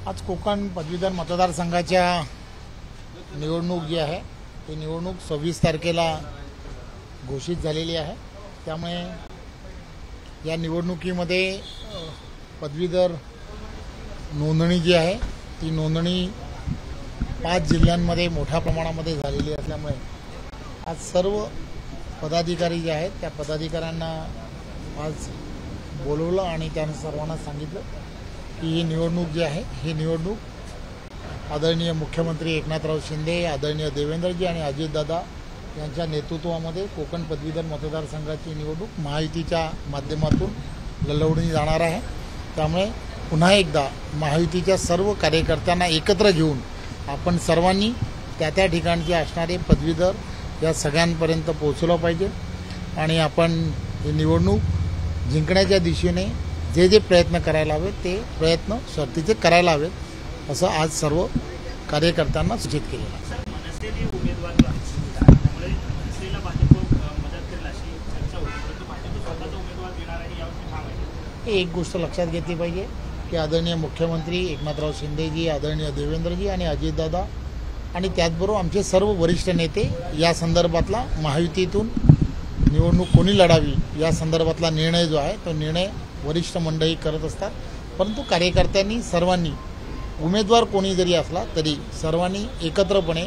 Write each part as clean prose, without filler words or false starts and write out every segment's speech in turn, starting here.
आज कोकण पदवीधर मतदारसंघाच्या निवडणूक जी आहे ती निवडणूक 26 तारखेला घोषित झालेली आहे। त्यामुळे या निवडणुकीमध्ये पदवीधर नोंदणी जी आहे ती नोंदणी 5 जिल्ह्यांमध्ये मोठ्या प्रमाणामध्ये झालेली असल्यामुळे आज सर्व पदाधिकारी जे आहेत त्या पदाधिकाऱ्यांना आज बोलवलं आणि त्यांना सर्वांना सांगितलं की ही निवडणूक जी आहे ही निवडणूक आदरणीय मुख्यमंत्री एकनाथराव शिंदे, आदरणीय देवेंद्रजी आणि अजितदादा यांच्या नेतृत्वामध्ये कोकण पदवीधर मतदारसंघाची निवडणूक महायुतीच्या माध्यमातून लढवली जाणार आहे। त्यामुळे पुन्हा एकदा महायुतीच्या सर्व कार्यकर्त्यांना एकत्र घेऊन आपण सर्वांनी त्या ठिकाणचे असणारे पदवीधर या सगळ्यांपर्यंत पोहोचलं पाहिजे आणि आपण ही निवडणूक जिंकण्याच्या दिशेने जे प्रयत्न करायला हवेत ते प्रयत्न शर्तीचे करायला हवेत असं आज सर्व कार्यकर्त्यांना सूचित केलेलं आहे। एक गोष्ट लक्षात घेतली पाहिजे की आदरणीय मुख्यमंत्री एकनाथराव शिंदेजी, आदरणीय देवेंद्रजी आणि अजितदादा आणि त्याचबरोबर आमचे सर्व वरिष्ठ नेते या संदर्भातला महायुतीतून निवडणूक कोणी लढावी या संदर्भातला निर्णय जो आहे तो निर्णय वरिष्ठ मंडळी करत असतात। परंतु कार्यकर्त्यांनी सर्वांनी उमेदवार कोणी जरी असला तरी सर्वांनी एकत्रपणे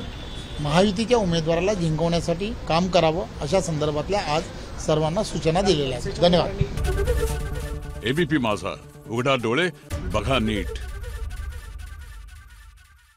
महायुतीच्या उमेदवाराला जिंकवण्यासाठी काम करावं अशा संदर्भातल्या आज सर्वांना सूचना दिलेल्या आहेत। धन्यवाद। एबीपी माझा, उघडा डोळे बघा नीट।